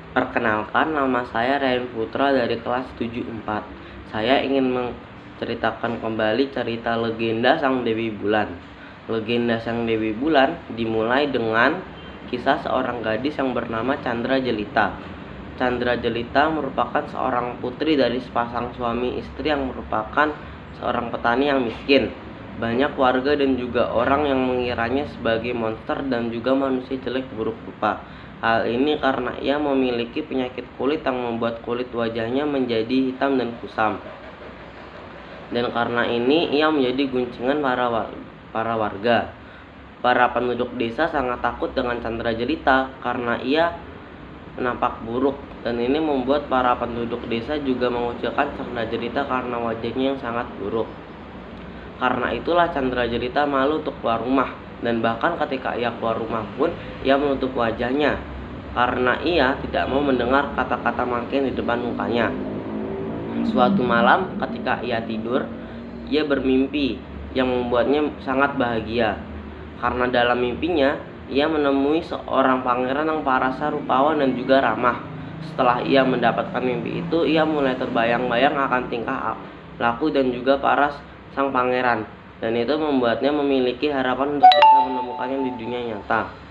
Perkenalkan, nama saya Ryan Putra dari kelas 74. Saya ingin menceritakan kembali cerita legenda Sang Dewi Bulan. Legenda Sang Dewi Bulan dimulai dengan kisah seorang gadis yang bernama Chandra Jelita. Chandra Jelita merupakan seorang putri dari sepasang suami istri yang merupakan seorang petani yang miskin. Banyak warga dan juga orang yang mengiranya sebagai monster dan juga manusia jelek buruk rupa. Hal ini karena ia memiliki penyakit kulit yang membuat kulit wajahnya menjadi hitam dan kusam. Dan karena ini ia menjadi gunjingan para warga. Para penduduk desa sangat takut dengan Chandra Jelita karena ia nampak buruk, dan ini membuat para penduduk desa juga mengucilkan Chandra Jelita karena wajahnya yang sangat buruk. Karena itulah Chandra Jelita malu untuk keluar rumah, dan bahkan ketika ia keluar rumah pun ia menutup wajahnya karena ia tidak mau mendengar kata-kata makian di depan mukanya. Suatu malam ketika ia tidur, ia bermimpi yang membuatnya sangat bahagia. Karena dalam mimpinya ia menemui seorang pangeran yang parasa, rupawan dan juga ramah. Setelah ia mendapatkan mimpi itu, ia mulai terbayang-bayang akan tingkah laku dan juga paras sang pangeran, dan itu membuatnya memiliki harapan untuk bisa menemukannya di dunia nyata.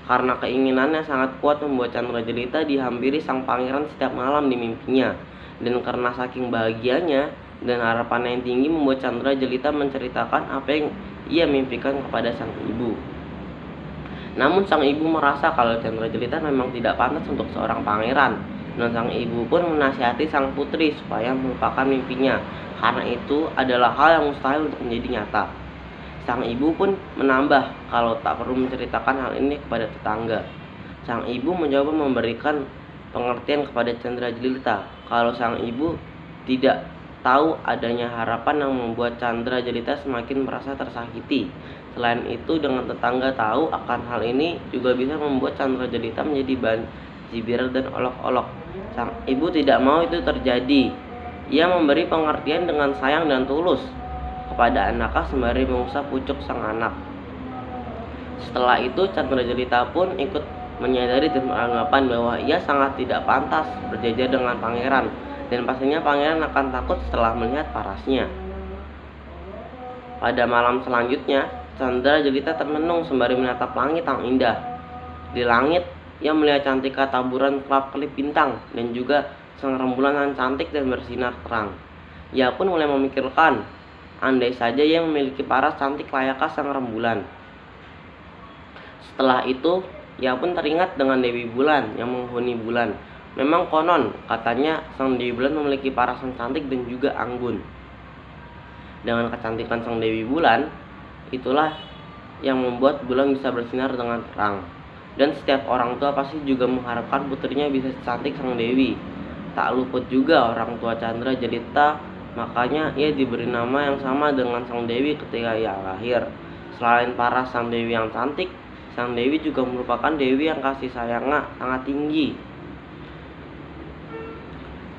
Karena keinginannya sangat kuat membuat Chandra Jelita dihampiri sang pangeran setiap malam di mimpinya, dan karena saking bahagianya dan harapannya yang tinggi membuat Chandra Jelita menceritakan apa yang ia mimpikan kepada sang ibu. Namun sang ibu merasa kalau Chandra Jelita memang tidak pantas untuk seorang pangeran, dan sang ibu pun menasihati sang putri supaya melupakan mimpinya, karena itu adalah hal yang mustahil untuk menjadi nyata. Sang ibu pun menambah kalau tak perlu menceritakan hal ini kepada tetangga. Sang ibu mencoba memberikan pengertian kepada Chandra Jelita kalau sang ibu tidak tahu adanya harapan yang membuat Chandra Jelita semakin merasa tersakiti. Selain itu, dengan tetangga tahu akan hal ini juga bisa membuat Chandra Jelita menjadi bahan cibiran dan olok-olok. Sang ibu tidak mau itu terjadi. Ia memberi pengertian dengan sayang dan tulus kepada anaknya sembari mengusap pucuk sang anak. Setelah itu, Chandra Jelita pun ikut menyadari dan beranggapan bahwa ia sangat tidak pantas berjajar dengan pangeran, dan pastinya pangeran akan takut setelah melihat parasnya. Pada malam selanjutnya, Chandra Jelita termenung sembari menatap langit yang indah. Di langit, ia melihat cantika taburan kelap-kelip bintang dan juga sang rembulan yang cantik dan bersinar terang. Ia pun mulai memikirkan, andai saja ia memiliki paras cantik layaknya sang rembulan. Setelah itu, ia pun teringat dengan Dewi Bulan yang menghuni bulan. Memang konon, katanya sang Dewi Bulan memiliki paras yang cantik dan juga anggun. Dengan kecantikan sang Dewi Bulan, itulah yang membuat bulan bisa bersinar dengan terang. Dan setiap orang tua pasti juga mengharapkan putrinya bisa secantik sang Dewi. Tak luput juga orang tua Chandra Jelita, makanya ia diberi nama yang sama dengan sang Dewi ketika ia lahir. Selain paras sang Dewi yang cantik, sang Dewi juga merupakan Dewi yang kasih sayangnya sangat tinggi.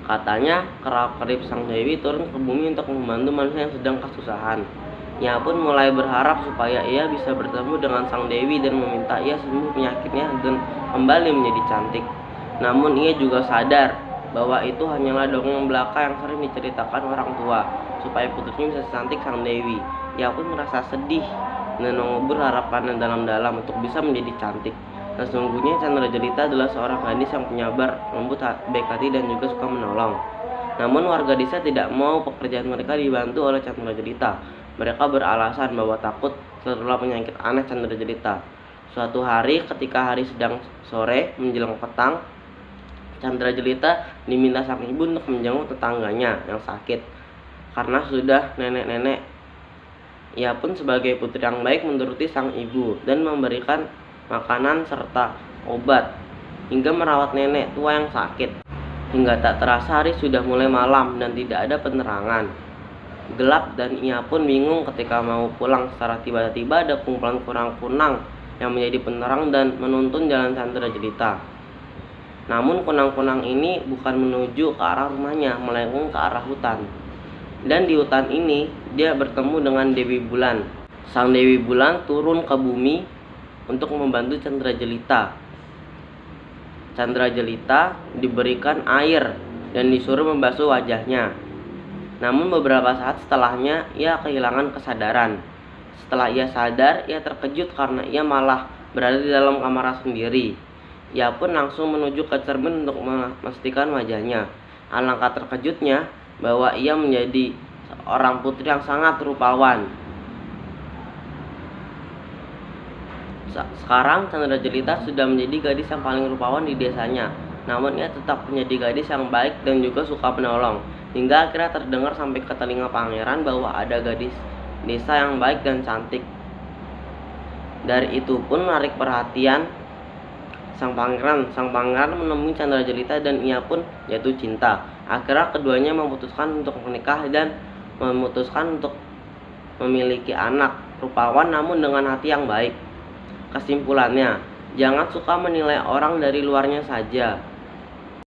Katanya kerap-kerip sang Dewi turun ke bumi untuk membantu manusia yang sedang kesusahan. Ia pun mulai berharap supaya ia bisa bertemu dengan sang Dewi dan meminta ia sembuh penyakitnya dan kembali menjadi cantik. Namun ia juga sadar bahwa itu hanyalah dongeng belaka yang sering diceritakan orang tua supaya putrinya bisa cantik sang Dewi. Ia pun merasa sedih dan mengubur harapannya dalam-dalam untuk bisa menjadi cantik. Dan sesungguhnya Chandra Jelita adalah seorang gadis yang penyabar, lembut, baik hati dan juga suka menolong. Namun warga desa tidak mau pekerjaan mereka dibantu oleh Chandra Jelita. Mereka beralasan bahwa takut tertular penyakit aneh Chandra Jelita. Suatu hari ketika hari sedang sore menjelang petang, Chandra Jelita diminta sang ibu untuk menjenguk tetangganya yang sakit karena sudah nenek-nenek. Ia pun sebagai putri yang baik menuruti sang ibu dan memberikan makanan serta obat hingga merawat nenek tua yang sakit. Hingga tak terasa hari sudah mulai malam dan tidak ada penerangan. Gelap dan ia pun bingung ketika mau pulang. Secara tiba-tiba ada kumpulan kunang-kunang yang menjadi penerang dan menuntun jalan Chandra Jelita. Namun kunang-kunang ini bukan menuju ke arah rumahnya, melainkan ke arah hutan. Dan di hutan ini dia bertemu dengan Dewi Bulan. Sang Dewi Bulan turun ke bumi untuk membantu Chandra Jelita. Candrajelita diberikan air dan disuruh membasuh wajahnya. Namun beberapa saat setelahnya ia kehilangan kesadaran. Setelah ia sadar, ia terkejut karena ia malah berada di dalam kamar sendiri. Ia pun langsung menuju ke cermin untuk memastikan wajahnya. Alangkah terkejutnya bahwa ia menjadi seorang putri yang sangat rupawan. Sekarang Candrajelita sudah menjadi gadis yang paling rupawan di desanya. Namun ia tetap menjadi gadis yang baik dan juga suka menolong. Hingga akhirnya terdengar sampai ke telinga pangeran bahwa ada gadis desa yang baik dan cantik. Dari itu pun menarik perhatian sang pangeran. Sang pangeran menemui Candrajelita dan ia pun jatuh cinta. Akhirnya keduanya memutuskan untuk menikah dan memutuskan untuk memiliki anak rupawan namun dengan hati yang baik. Kesimpulannya, jangan suka menilai orang dari luarnya saja.